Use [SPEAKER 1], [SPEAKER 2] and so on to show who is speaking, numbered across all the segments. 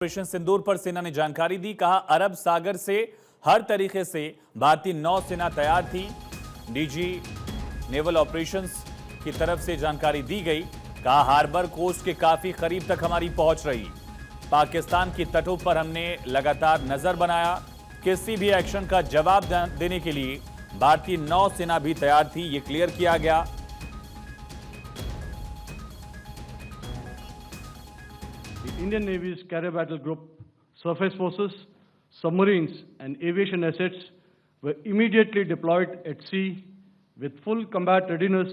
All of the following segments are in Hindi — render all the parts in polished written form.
[SPEAKER 1] ऑपरेशन सिंदूर पर सेना ने जानकारी दी। कहा, अरब सागर से हर तरीके से भारतीय नौसेना तैयार थी। डीजी नेवल ऑपरेशंस की तरफ से जानकारी दी गई। कहा, हार्बर कोस्ट के काफी करीब तक हमारी पहुंच रही। पाकिस्तान की तटों पर हमने लगातार नजर बनाया। किसी भी एक्शन का जवाब देने के लिए भारतीय नौसेना भी तैयार थी, ये क्लियर किया गया।
[SPEAKER 2] The Indian Navy's Carrier Battle Group, surface forces, submarines, and aviation assets were immediately deployed at sea with full combat readiness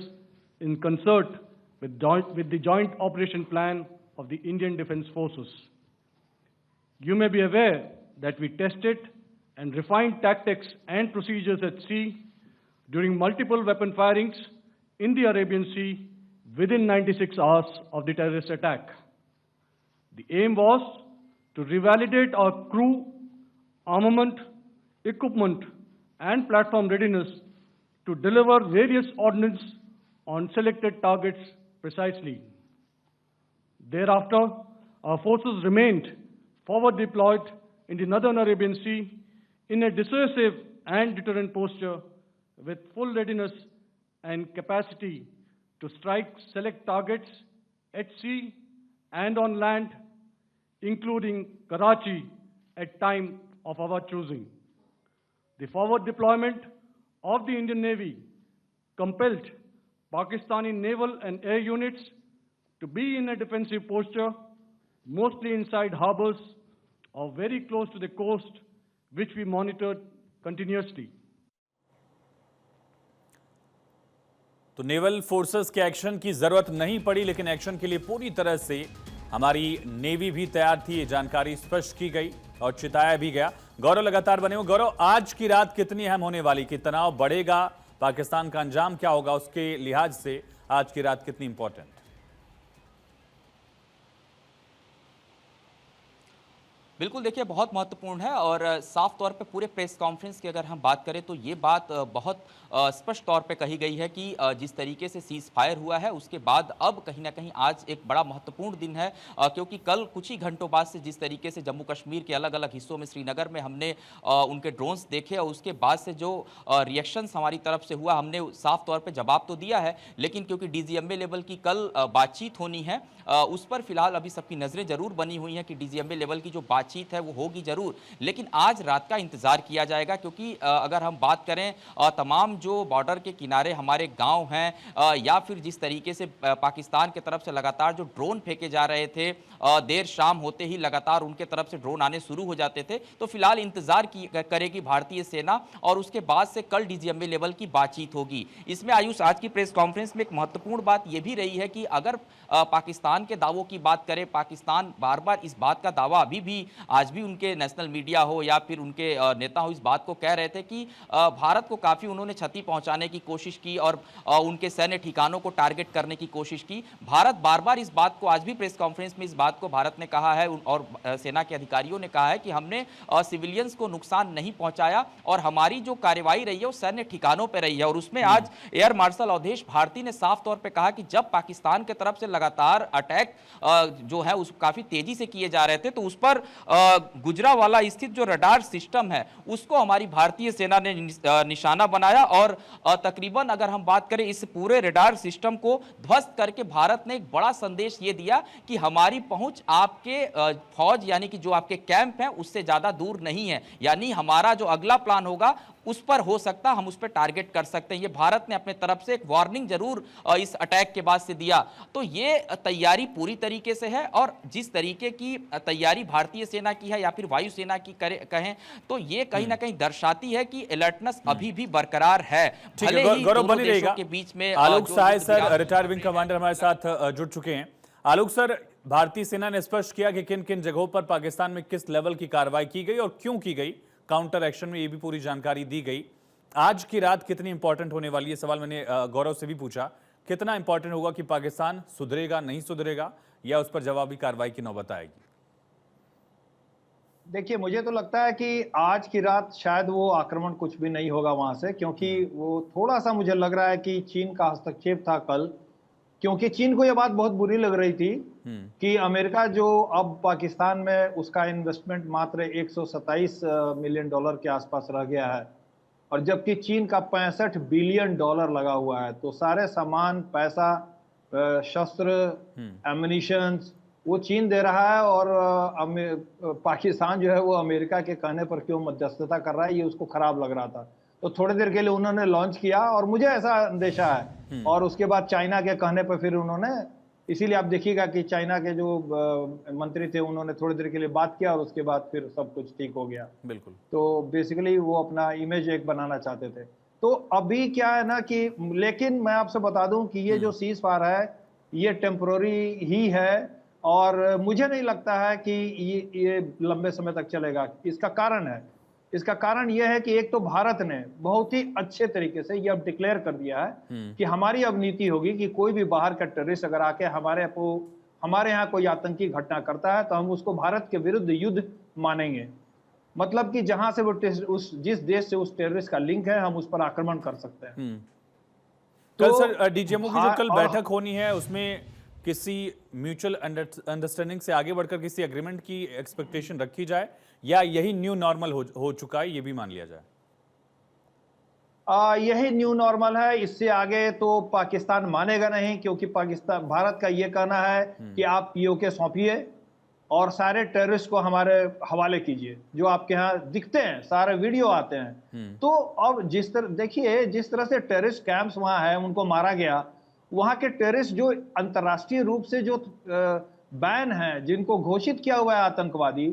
[SPEAKER 2] in concert with the Joint Operation Plan of the Indian Defence Forces. You may be aware that we tested and refined tactics and procedures at sea during multiple weapon firings in the Arabian Sea within 96 hours of the terrorist attack. The aim was to revalidate our crew, armament, equipment, and platform readiness to deliver various ordnance on selected targets precisely. Thereafter, our forces remained forward deployed in the Northern Arabian Sea in a dissuasive and deterrent posture with full readiness and capacity to strike select targets at sea and on land, including Karachi at time of our choosing. The forward deployment of the Indian Navy compelled Pakistani naval and air units to be in a defensive posture, mostly inside harbors or very close to the coast, which we monitored continuously.
[SPEAKER 1] तो नेवल फोर्सेस के एक्शन की जरूरत नहीं पड़ी, लेकिन एक्शन के लिए पूरी तरह से हमारी नेवी भी तैयार थी, ये जानकारी स्पष्ट की गई और चिताया भी गया। गौरव लगातार बने हो। गौरव, आज की रात कितनी अहम होने वाली, कि तनाव बढ़ेगा, पाकिस्तान का अंजाम क्या होगा, उसके लिहाज से आज की रात कितनी इंपॉर्टेंट?
[SPEAKER 3] बिल्कुल, देखिए बहुत महत्वपूर्ण है और साफ तौर पे पूरे प्रेस कॉन्फ्रेंस की अगर हम बात करें तो ये बात बहुत स्पष्ट तौर पे कही गई है कि जिस तरीके से सीज फायर हुआ है उसके बाद अब कहीं ना कहीं आज एक बड़ा महत्वपूर्ण दिन है, क्योंकि कल कुछ ही घंटों बाद से जिस तरीके से जम्मू कश्मीर के अलग अलग हिस्सों में श्रीनगर में हमने उनके ड्रोन्स देखे और उसके बाद से जो रिएक्शंस हमारी तरफ से हुआ, हमने साफ तौर पर जवाब तो दिया है, लेकिन क्योंकि DGMA लेवल की कल बातचीत होनी है उस पर फिलहाल अभी सबकी नजरें जरूर बनी हुई हैं कि DGMA लेवल की जो बातचीत है वो होगी जरूर, लेकिन आज रात का इंतजार किया जाएगा। क्योंकि अगर हम बात करें तमाम जो बॉर्डर के किनारे हमारे गांव हैं या फिर जिस तरीके से पाकिस्तान की तरफ से लगातार जो ड्रोन फेंके जा रहे थे, देर शाम होते ही लगातार उनके तरफ से ड्रोन आने शुरू हो जाते थे, तो फिलहाल इंतजार करेगी भारतीय सेना और उसके बाद से कल DGMA लेवल की बातचीत होगी। इसमें आयुष, आज की प्रेस कॉन्फ्रेंस में एक महत्वपूर्ण बात यह भी रही है कि अगर पाकिस्तान के दावों की बात करें, पाकिस्तान बार बार इस बात का दावा अभी भी आज भी उनके नेशनल मीडिया हो या फिर उनके नेता हो इस बात को कह रहे थे कि भारत को काफी उन्होंने क्षति पहुंचाने की कोशिश की और उनके सैन्य ठिकानों को टारगेट करने की कोशिश की। भारत बार बार इस बात को, आज भी प्रेस कॉन्फ्रेंस में इस बात को भारत ने कहा है और सेना के अधिकारियों ने कहा है कि हमने सिविलियंस को नुकसान नहीं पहुंचाया और हमारी जो कार्रवाई रही है वो सैन्य ठिकानों पर रही है। और उसमें आज एयर मार्शल अवधेश भारती ने साफ तौर पर कहा कि जब पाकिस्तान की तरफ से लगातार अटैक जो है उस काफी तेजी से किए जा रहे थे तो उस पर गुजरावाला स्थित जो रडार सिस्टम है उसको हमारी भारतीय सेना ने निशाना बनाया और तकरीबन अगर हम बात करें इस पूरे रडार सिस्टम को ध्वस्त करके भारत ने एक बड़ा संदेश ये दिया कि हमारी पहुंच आपके फौज यानी कि जो आपके कैंप हैं उससे ज्यादा दूर नहीं है, यानी हमारा जो अगला प्लान होगा उस पर हो सकता, हम उस पर टारगेट कर सकते हैं। ये भारत ने अपने तरफ से एक वार्निंग जरूर इस अटैक के बाद से दिया। तो ये तैयारी पूरी तरीके से है और जिस तरीके की तैयारी भारतीय सेना की है या फिर वायुसेना की कहें तो ये कहीं ना कहीं दर्शाती है कि अलर्टनेस अभी भी बरकरार है। भले ही
[SPEAKER 1] गौरव
[SPEAKER 3] दोनों
[SPEAKER 1] बनी
[SPEAKER 3] देशों
[SPEAKER 1] रहेगा।
[SPEAKER 3] के बीच में
[SPEAKER 1] आलोक सहाय सर, रिटायर्ड विंग कमांडर हमारे साथ जुड़ चुके हैं। आलोक सर, भारतीय सेना ने स्पष्ट किया कि किन किन जगहों पर पाकिस्तान में किस लेवल की कार्रवाई की गई और क्यों की गई, काउंटर एक्शन में ये भी पूरी जानकारी दी गई। आज की रात कितनी इंपॉर्टेंट होने वाली है, सवाल मैंने गौरव से भी पूछा, कितना इंपॉर्टेंट होगा कि पाकिस्तान सुधरेगा नहीं सुधरेगा या उस पर जवाबी कार्रवाई की नौबत आएगी?
[SPEAKER 4] देखिए, मुझे तो लगता है कि आज की रात शायद वो आक्रमण कुछ भी नहीं होगा वहां से, क्योंकि वो थोड़ा सा मुझे लग रहा है कि चीन का हस्तक्षेप था कल क्योंकि चीन को यह बात बहुत बुरी लग रही थी कि अमेरिका जो अब पाकिस्तान में उसका इन्वेस्टमेंट मात्र 127 मिलियन डॉलर के आसपास रह गया है, और जबकि चीन का 65 बिलियन डॉलर लगा हुआ है। तो सारे सामान, पैसा, शस्त्र, एम्युनिशन वो चीन दे रहा है, और पाकिस्तान जो है वो अमेरिका के कहने पर क्यों मध्यस्थता कर रहा है, ये उसको खराब लग रहा था। तो थोड़ी देर के लिए उन्होंने लॉन्च किया, और मुझे ऐसा अंदेशा है, और उसके बाद चाइना के कहने पर फिर उन्होंने, इसीलिए आप देखिएगा कि चाइना के जो मंत्री थे उन्होंने थोड़ी देर के लिए बात किया, और उसके बाद फिर सब कुछ ठीक हो गया।
[SPEAKER 1] बिल्कुल।
[SPEAKER 4] तो बेसिकली वो अपना इमेज एक बनाना चाहते थे। तो अभी क्या है ना कि, लेकिन मैं आपसे बता दूं कि ये जो सीज फायर है ये टेम्पोररी ही है, और मुझे नहीं लगता है कि ये लंबे समय तक चलेगा। इसका कारण यह है कि एक तो भारत ने बहुत ही अच्छे तरीके से ये अब डिक्लेयर कर दिया है कि हमारी अब नीति होगी कि कोई भी बाहर का टेररिस्ट अगर आके हमारे यहाँ कोई आतंकी घटना करता है तो हम उसको भारत के विरुद्ध युद्ध मानेंगे। मतलब कि जहां से वो जिस देश से उस टेररिस्ट का लिंक है, हम उस पर आक्रमण कर सकते हैं।
[SPEAKER 1] कल सर डीजीएमओ की जो कल बैठक होनी है उसमें किसी म्यूचुअल अंडरस्टैंडिंग से आगे बढ़कर किसी एग्रीमेंट की एक्सपेक्टेशन रखी जाए, या यही न्यू नॉर्मल हो चुका है, ये भी मान लिया जाए?
[SPEAKER 4] यही न्यू नॉर्मल है। इससे आगे तो पाकिस्तान मानेगा नहीं, क्योंकि भारत का ये कहना है कि आप पीओके सौंपिए और सारे टेररिस्ट को हमारे हवाले कीजिए, जो आपके यहाँ दिखते हैं, सारे वीडियो आते हैं। तो अब देखिए जिस तरह से टेररिस्ट कैंप्स वहां है, उनको मारा गया, वहां के टेररिस्ट जो अंतर्राष्ट्रीय रूप से जो बैन है, जिनको घोषित किया हुआ है आतंकवादी,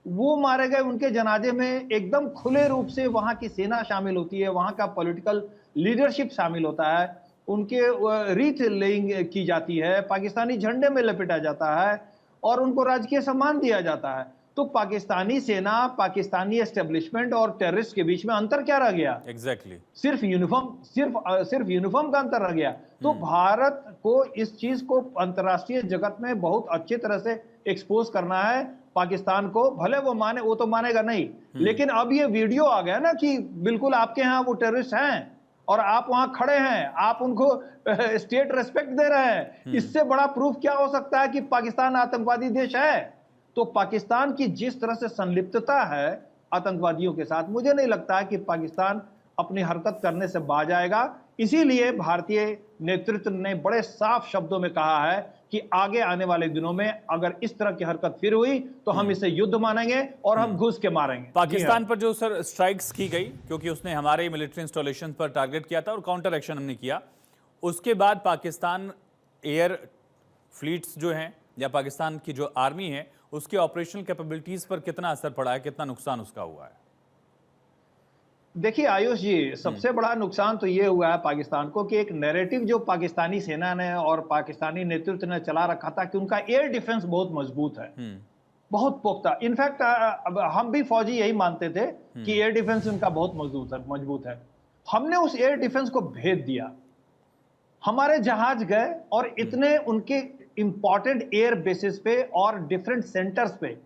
[SPEAKER 4] वो मारे गए। उनके जनाजे में एकदम खुले रूप से वहां की सेना शामिल होती है, वहां का पॉलिटिकल लीडरशिप शामिल होता है, उनके रीथ लेइंग की जाती है, पाकिस्तानी झंडे में लपेटा जाता है और उनको राजकीय सम्मान दिया जाता है। तो पाकिस्तानी सेना, पाकिस्तानी एस्टेब्लिशमेंट और टेररिस्ट के बीच में अंतर क्या रह गया?
[SPEAKER 1] एग्जैक्टली
[SPEAKER 4] सिर्फ यूनिफॉर्म का अंतर रह गया। तो भारत को इस चीज को अंतर्राष्ट्रीय जगत में बहुत अच्छी तरह से एक्सपोज करना है पाकिस्तान को। भले वो माने, वो तो मानेगा नहीं, लेकिन अब ये वीडियो आ गया ना कि बिल्कुल आपके यहाँ वो टेररिस्ट हैं और आप वहां खड़े हैं, आप उनको स्टेट रेस्पेक्ट दे रहे हैं। इससे बड़ा प्रूफ क्या हो सकता है कि पाकिस्तान आतंकवादी देश है? तो पाकिस्तान की जिस तरह से संलिप्तता है आतंकवादियों के साथ, मुझे नहीं लगता है कि पाकिस्तान अपनी हरकत करने से बाज आएगा। इसीलिए भारतीय नेतृत्व ने बड़े साफ शब्दों में कहा है कि आगे आने वाले दिनों में अगर इस तरह की हरकत फिर हुई तो हम इसे युद्ध मानेंगे और हम घुस के मारेंगे।
[SPEAKER 1] पाकिस्तान पर जो सर स्ट्राइक्स की गई, क्योंकि उसने हमारे मिलिट्री इंस्टॉलेशन पर टारगेट किया था और काउंटर एक्शन हमने किया, उसके बाद पाकिस्तान एयर फ्लीट्स जो हैं या पाकिस्तान की जो आर्मी है उसके ऑपरेशनल कैपेबिलिटीज पर कितना असर पड़ा है, कितना नुकसान उसका हुआ है?
[SPEAKER 4] देखिए आयुष जी, सबसे बड़ा नुकसान तो ये हुआ है पाकिस्तान को कि एक नैरेटिव जो पाकिस्तानी सेना ने और पाकिस्तानी नेतृत्व ने चला रखा था कि उनका एयर डिफेंस बहुत मजबूत है, बहुत पुख्ता। इनफैक्ट हम भी फौजी यही मानते थे कि एयर डिफेंस उनका बहुत मजबूत है। हमने उस एयर डिफेंस को भेद दिया, हमारे जहाज गए और इतने उनके इंपॉर्टेंट एयर बेसिस पे और डिफरेंट सेंटर्स पे,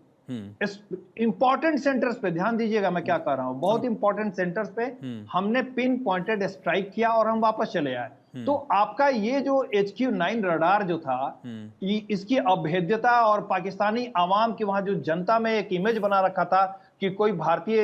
[SPEAKER 4] इंपॉर्टेंट सेंटर्स पे ध्यान दीजिएगा मैं क्या कर रहा हूं, बहुत इंपॉर्टेंट सेंटर्स पे हमने पिन पॉइंटेड स्ट्राइक किया और हम वापस चले आए। तो आपका ये जो HQ-9 रडार जो था, इसकी अभेद्यता और पाकिस्तानी आवाम की वहां जो जनता में एक इमेज बना रखा था कि कोई भारतीय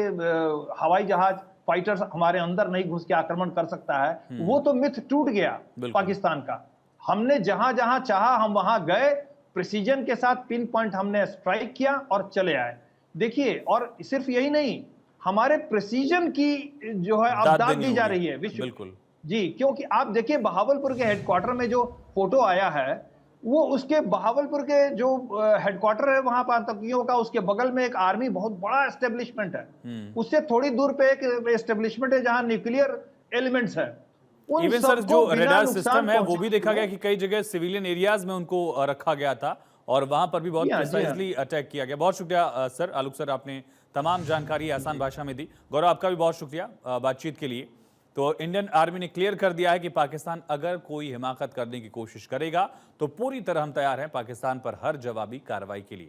[SPEAKER 4] हवाई जहाज फाइटर्स हमारे अंदर नहीं घुस के आक्रमण कर सकता है, वो तो मिथ टूट गया पाकिस्तान का। हमने जहां जहां चाहा हम वहां गए, प्रिसीजन के साथ पिन पॉइंट हमने स्ट्राइक किया और चले आए। देखिए, और सिर्फ यही नहीं, हमारे प्रिसीजन की जो है अब दाद दी जा रही है विश्व।
[SPEAKER 1] बिल्कुल
[SPEAKER 4] जी, क्योंकि आप देखिए बहावलपुर के हेडक्वार्टर में जो फोटो आया है, वो उसके बहावलपुर के जो हेडक्वार्टर है वहां पर आतंकियों का, उसके बगल में एक आर्मी बहुत बड़ा एस्टेब्लिशमेंट है, उससे थोड़ी दूर पे एक एस्टेब्लिशमेंट है जहां न्यूक्लियर एलिमेंट्स है।
[SPEAKER 1] इवन सर जो रेडार सिस्टम है वो भी देखा गया कि कई जगह सिविलियन एरियाज में उनको रखा गया था और वहां पर भी बहुत प्रिसाइजली अटैक किया गया। बहुत शुक्रिया सर, आलोक सर, आपने तमाम जानकारी आसान भाषा में दी। गौरव, आपका भी बहुत शुक्रिया बातचीत के लिए। तो इंडियन आर्मी ने क्लियर कर दिया है कि पाकिस्तान अगर कोई हिमाकत करने की कोशिश करेगा तो पूरी तरह हम तैयार हैं पाकिस्तान पर हर जवाबी कार्रवाई के लिए।